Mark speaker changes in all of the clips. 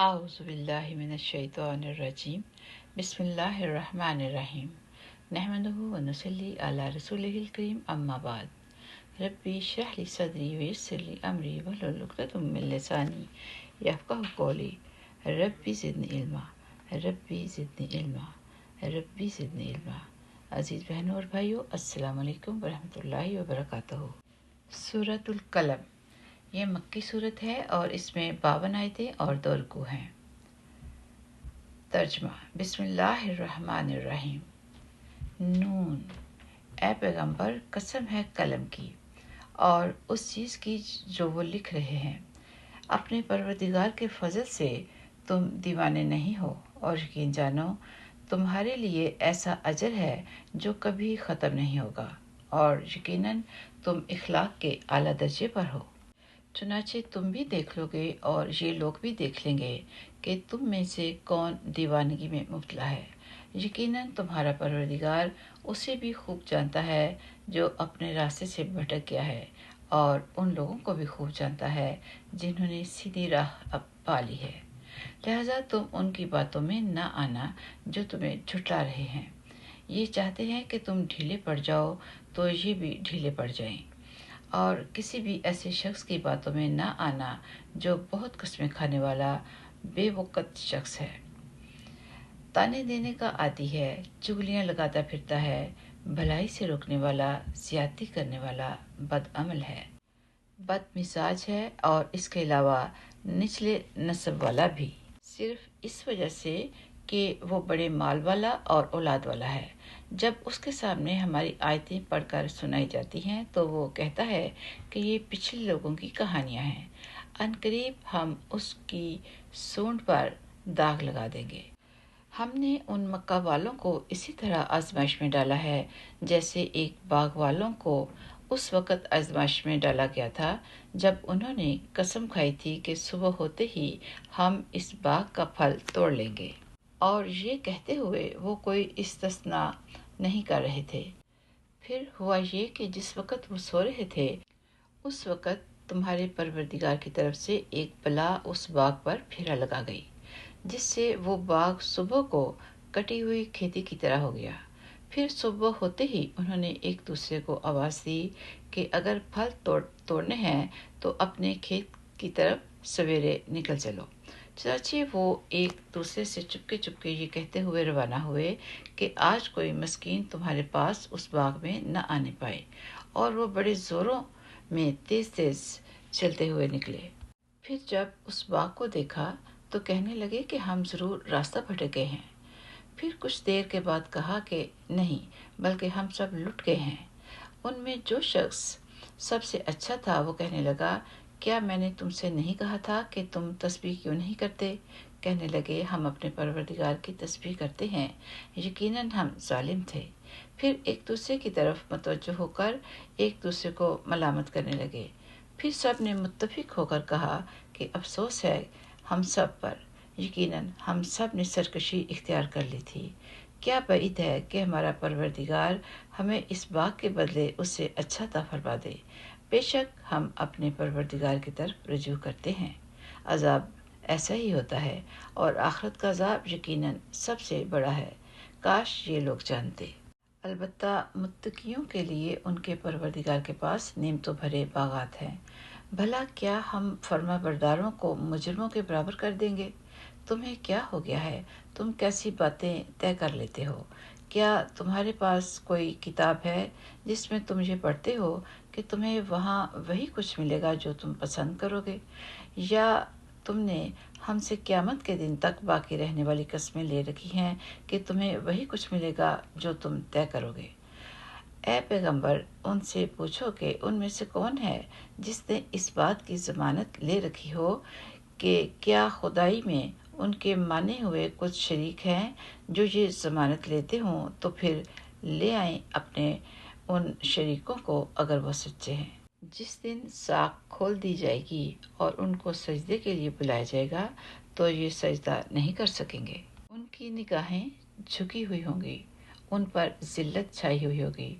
Speaker 1: अऊज़ु बिल्लाहि मिनश्शैतानिर्रजीम बिस्मिल्लाहिर्रहमानिर्रहीम नहमदुहु व नुसल्ली अला रसूलिहिल करीम अम्मा बाद रब्बी इश्रह ली सदरी व यस्सिर ली अमरी वहलुल उक़दतम मिन लिसानी यफ़क़हू क़ौली रब्बी ज़िदनी इल्मा रब्बी ज़िदनी इल्मा रब्बी ज़िदनी इल्मा। अज़ीज़ बहनों और भाइयों, अस्सलामु अलैकुम वरहमतुल्लाहि वबरकातुहू। सूरतुल कलम ये मक्की सूरत है और इसमें 52 आयतें और 2 रुकू हैं। तर्जमा बिस्मिल्लाहिर्रहमानिर्रहीम। नून, ए पैगंबर, कसम है कलम की और उस चीज़ की जो वो लिख रहे हैं। अपने परवरदिगार के फजल से तुम दीवाने नहीं हो और यकीन जानो तुम्हारे लिए ऐसा अजर है जो कभी ख़त्म नहीं होगा और यकीनन तुम इखलाक के आला दर्जे पर हो। चुनाचे तुम भी देख लोगे और ये लोग भी देख लेंगे कि तुम में से कौन दीवानगी में मुब्तला है। यकीनन तुम्हारा परवरदिगार उसे भी खूब जानता है जो अपने रास्ते से भटक गया है और उन लोगों को भी खूब जानता है जिन्होंने सीधी राह पा ली है। लिहाजा तुम उनकी बातों में न आना जो तुम्हें झुठला रहे हैं। ये चाहते हैं कि तुम ढीले पड़ जाओ तो ये भी ढीले पड़ जाएं। और किसी भी ऐसे शख्स की बातों में न आना जो बहुत कस्में खाने वाला बेवकत शख्स है, ताने देने का आदी है, चुगलियां लगाता फिरता है, भलाई से रोकने वाला, ज्यादती करने वाला, बदअमल है, बदमिजाज है और इसके अलावा निचले नस्ब वाला भी, सिर्फ इस वजह से कि वो बड़े माल वाला और औलाद वाला है। जब उसके सामने हमारी आयतें पढ़कर सुनाई जाती हैं तो वो कहता है कि ये पिछले लोगों की कहानियां हैं। अनकरीब हम उसकी सूंड पर दाग लगा देंगे। हमने उन मक्का वालों को इसी तरह आजमाइश में डाला है जैसे एक बाग वालों को उस वक़्त आजमाइश में डाला गया था जब उन्होंने कसम खाई थी कि सुबह होते ही हम इस बाग का फल तोड़ लेंगे, और ये कहते हुए वो कोई इस्तिस्ना नहीं कर रहे थे। फिर हुआ ये कि जिस वक़्त वो सो रहे थे उस वक़्त तुम्हारे परवरदिगार की तरफ से एक बला उस बाग पर फेरा लगा गई, जिससे वो बाग सुबह को कटी हुई खेती की तरह हो गया। फिर सुबह होते ही उन्होंने एक दूसरे को आवाज़ दी कि अगर फल तोड़ने हैं तो अपने खेत की तरफ सवेरे निकल चलो। चनाचे वो एक दूसरे से चुपके चुपके ये कहते हुए रवाना हुए कि आज कोई मस्कीन तुम्हारे पास उस बाग में न आने पाए, और वो बड़े ज़ोरों में तेज तेज चलते हुए निकले। फिर जब उस बाग को देखा तो कहने लगे कि हम ज़रूर रास्ता भटक गए हैं। फिर कुछ देर के बाद कहा कि नहीं, बल्कि हम सब लुट गए हैं। उनमें जो शख्स सबसे अच्छा था वो कहने लगा, क्या मैंने तुमसे नहीं कहा था कि तुम तस्बीह क्यों नहीं करते? कहने लगे, हम अपने परवरदिगार की तस्बीह करते हैं, यकीनन हम जालिम थे। फिर एक दूसरे की तरफ मुतवज्जो होकर एक दूसरे को मलामत करने लगे। फिर सब ने मुत्तफिक होकर कहा कि अफसोस है हम सब पर, यकीनन हम सब ने सरकशी इख्तियार कर ली थी। क्या बईद है कि हमारा परवरदिगार हमें इस बाग के बदले उससे अच्छा अता फरमा दे। बेशक हम अपने परवरदिगार की तरफ रजू करते हैं। अजाब ऐसा ही होता है और आखिरत का अजाब यकीनन सबसे बड़ा है। काश ये लोग जानते। अलबत्ता मुत्तकियों के लिए उनके परवरदिगार के पास नेमतों भरे बागात हैं। भला क्या हम फर्मा बरदारों को मुजरमों के बराबर कर देंगे? तुम्हें क्या हो गया है? तुम कैसी बातें तय कर लेते हो? क्या तुम्हारे पास कोई किताब है जिसमें तुम ये पढ़ते हो कि तुम्हें वहाँ वही कुछ मिलेगा जो तुम पसंद करोगे, या तुमने हमसे क़यामत के दिन तक बाकी रहने वाली कस्में ले रखी हैं कि तुम्हें वही कुछ मिलेगा जो तुम तय करोगे? ए पैगंबर, उनसे पूछो कि उनमें से कौन है जिसने इस बात की ज़मानत ले रखी हो कि क्या खुदाई में उनके माने हुए कुछ शरीक हैं जो ये ज़मानत लेते हों, तो फिर ले आएं अपने उन शरीकों को अगर वो सच्चे हैं। जिस दिन साख खोल दी जाएगी और उनको सजदे के लिए बुलाया जाएगा तो ये सजदा नहीं कर सकेंगे। उनकी निगाहें झुकी हुई होंगी, उन पर जिल्लत छाई हुई होगी।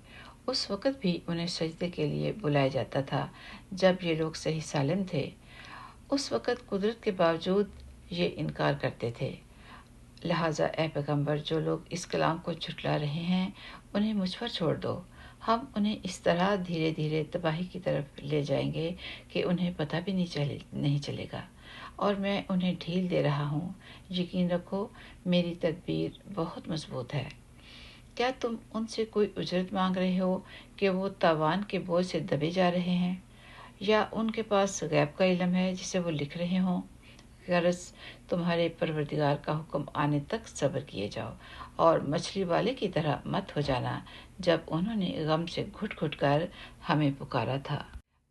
Speaker 1: उस वक़्त भी उन्हें सजदे के लिए बुलाया जाता था जब ये लोग सही सालिम थे। उस वक़्त कुदरत के बावजूद یہ انکار کرتے تھے۔ لہٰذا اے پیغمبر، جو لوگ اس کلام کو جھٹلا رہے ہیں انہیں مجھ پر چھوڑ دو۔ ہم انہیں اس طرح دھیرے دھیرے تباہی کی طرف لے جائیں گے کہ انہیں پتہ بھی نہیں چلے گا، اور میں انہیں ڈھیل دے رہا ہوں۔ یقین رکھو میری تدبیر بہت مضبوط ہے۔ کیا تم ان سے کوئی اجرت مانگ رہے ہو کہ وہ تاوان کے بوجھ سے دبے جا رہے ہیں، یا ان کے پاس غیب کا علم ہے جسے وہ لکھ رہے ہوں؟ غرض تمہارے پروردگار کا حکم آنے تک صبر کیے جاؤ، اور مچھلی والے کی طرح مت ہو جانا جب انہوں نے غم سے گھٹ گھٹ کر ہمیں پکارا تھا۔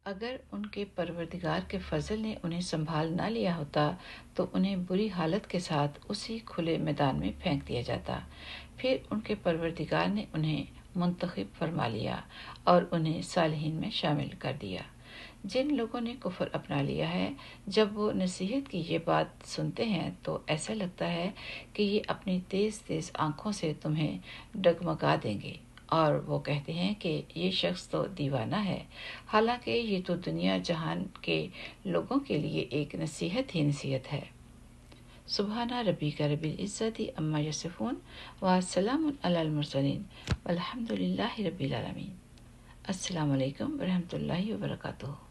Speaker 1: اگر ان کے پروردگار کے فضل نے انہیں سنبھال نہ لیا ہوتا تو انہیں بری حالت کے ساتھ اسی کھلے میدان میں پھینک دیا جاتا۔ پھر ان کے پروردگار نے انہیں منتخب فرما لیا اور انہیں صالحین میں شامل کر دیا۔ جن لوگوں نے کفر اپنا لیا ہے، جب وہ نصیحت کی یہ بات سنتے ہیں تو ایسا لگتا ہے کہ یہ اپنی تیز تیز آنکھوں سے تمہیں ڈگمگا دیں گے، اور وہ کہتے ہیں کہ یہ شخص تو دیوانہ ہے، حالانکہ یہ تو دنیا جہان کے لوگوں کے لیے ایک نصیحت ہی نصیحت ہے۔ سبحان ربک رب العزت عما یصفون وسلام علی المرسلین والحمد للہ رب العالمین۔ السلام علیکم ورحمۃ اللہ وبرکاتہ۔